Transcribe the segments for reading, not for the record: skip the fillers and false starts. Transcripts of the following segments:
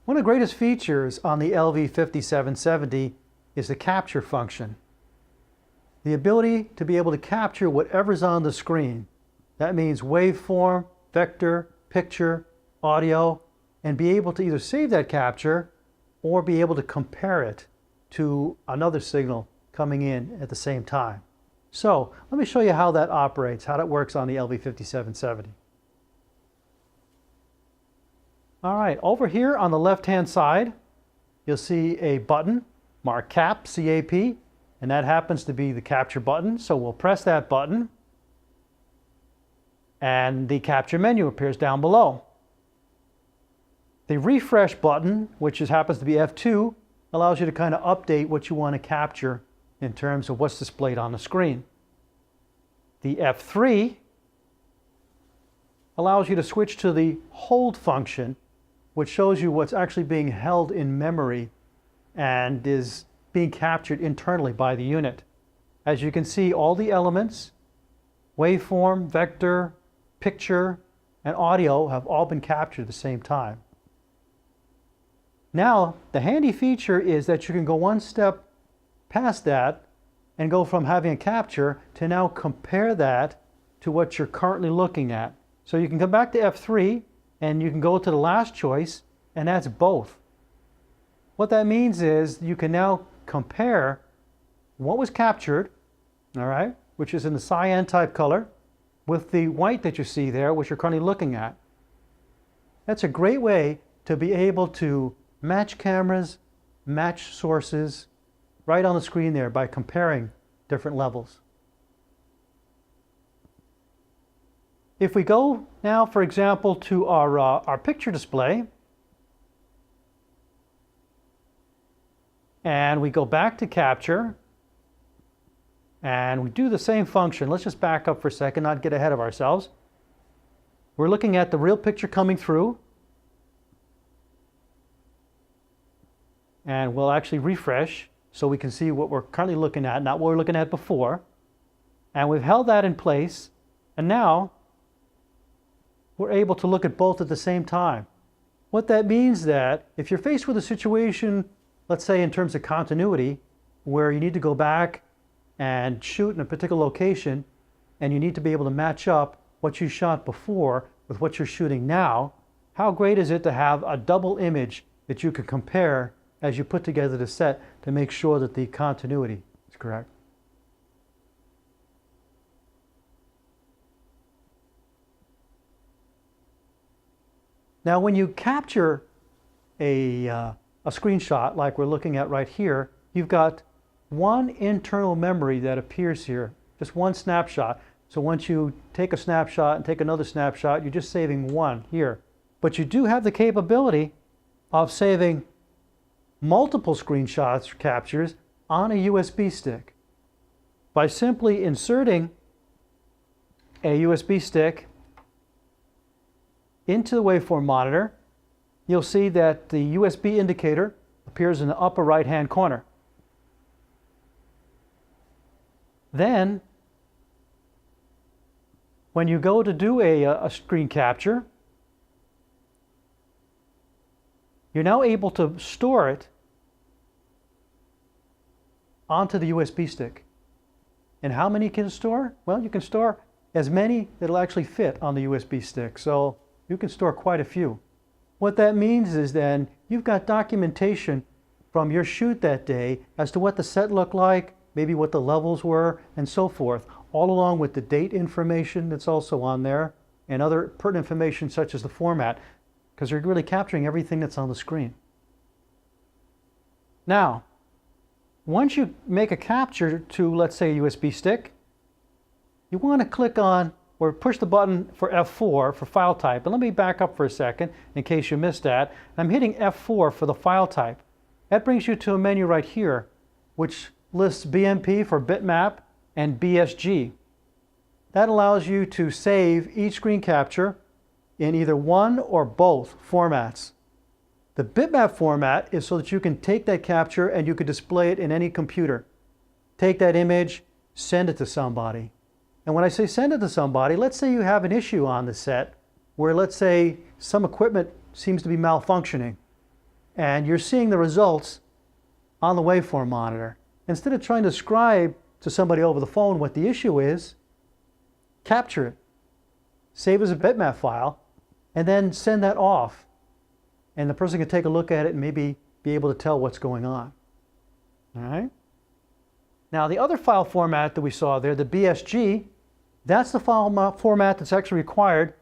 One of the greatest features on the LV5770 is the capture function. The ability to be able to capture whatever's on the screen. That means waveform, vector, picture, audio, and be able to either save that capture or be able to compare it to another signal coming in at the same time. So let me show you how that operates, how that works on the LV5770. All right, over here on the left-hand side, you'll see a button marked CAP, C-A-P, and that happens to be the capture button. So we'll press that button, and the capture menu appears down below. The refresh button, which happens to be F2, allows you to kind of update what you want to capture in terms of what's displayed on the screen. The F3 allows you to switch to the hold function, which shows you what's actually being held in memory and is being captured internally by the unit. As you can see, all the elements, waveform, vector, picture, and audio have all been captured at the same time. Now, the handy feature is that you can go one step past that and go from having a capture to now compare that to what you're currently looking at. So you can come back to F3 and you can go to the last choice, and that's both. What that means is you can now compare what was captured, all right, which is in the cyan type color, with the white that you see there, which you're currently looking at. That's a great way to be able to match cameras, match sources, right on the screen there by comparing different levels. If we go now, for example, to our picture display, and we go back to capture, and we do the same function. Let's just back up for a second, not get ahead of ourselves. We're looking at the real picture coming through, and we'll actually refresh so we can see what we're currently looking at, not what we were looking at before. And we've held that in place, and now we're able to look at both at the same time. What that means that if you're faced with a situation, let's say in terms of continuity, where you need to go back and shoot in a particular location, and you need to be able to match up what you shot before with what you're shooting now, how great is it to have a double image that you can compare as you put together the set to make sure that the continuity is correct. Now, when you capture a screenshot like we're looking at right here, you've got one internal memory that appears here, just one snapshot. So once you take a snapshot and take another snapshot, you're just saving one here. But you do have the capability of saving multiple screenshots or captures on a USB stick. By simply inserting a USB stick into the waveform monitor, you'll see that the USB indicator appears in the upper right-hand corner. Then, when you go to do a screen capture, you're now able to store it onto the USB stick. And how many can you store? Well, you can store as many that'll actually fit on the USB stick. So you can store quite a few. What that means is then you've got documentation from your shoot that day as to what the set looked like, maybe what the levels were, and so forth, all along with the date information that's also on there, and other pertinent information such as the format, because you're really capturing everything that's on the screen. Now, once you make a capture to, let's say, a USB stick, you want to click on or push the button for F4 for file type. And let me back up for a second in case you missed that. I'm hitting F4 for the file type. That brings you to a menu right here, which lists BMP for bitmap and BSG. That allows you to save each screen capture in either one or both formats. The bitmap format is so that you can take that capture and you can display it in any computer. Take that image, send it to somebody. And when I say send it to somebody, let's say you have an issue on the set where, let's say, some equipment seems to be malfunctioning. and you're seeing the results on the waveform monitor. Instead of trying to describe to somebody over the phone what the issue is, capture it, save as a bitmap file, and then send that off. And the person can take a look at it and maybe be able to tell what's going on. All right? Now, the other file format that we saw there, the BSG, that's the file format that's actually required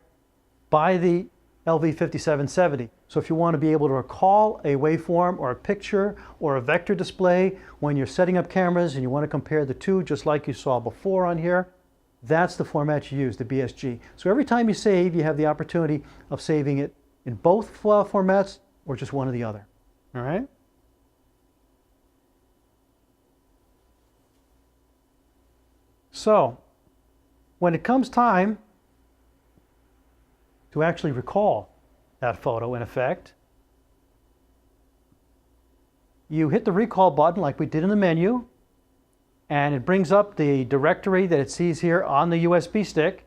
by the LV5770. So if you want to be able to recall a waveform or a picture or a vector display when you're setting up cameras and you want to compare the two, just like you saw before on here, that's the format you use, the BSG. So every time you save, you have the opportunity of saving it in both file formats or just one or the other. All right? So when it comes time to actually recall that photo, in effect, you hit the recall button like we did in the menu, and it brings up the directory that it sees here on the USB stick.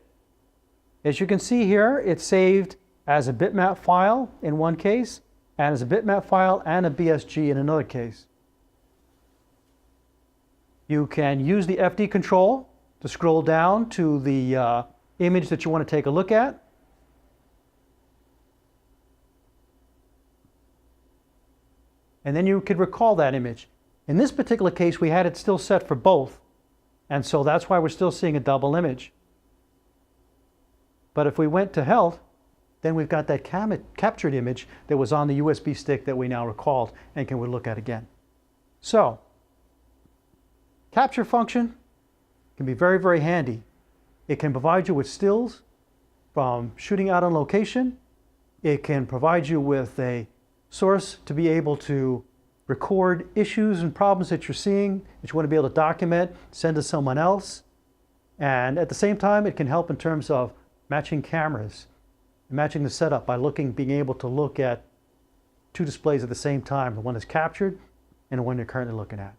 As you can see here, it's saved as a bitmap file in one case, and as a bitmap file and a BSG in another case. You can use the FD control to scroll down to the image that you want to take a look at. And then you could recall that image. In this particular case, we had it still set for both, and so that's why we're still seeing a double image. But if we went to health, then we've got that captured image that was on the USB stick that we now recalled and can look at again. So, capture function can be very, very handy. It can provide you with stills from shooting out on location. It can provide you with a source to be able to record issues and problems that you're seeing that you want to be able to document, send to someone else. And at the same time, it can help in terms of matching cameras, matching the setup by being able to look at two displays at the same time, the one that's captured and the one you're currently looking at.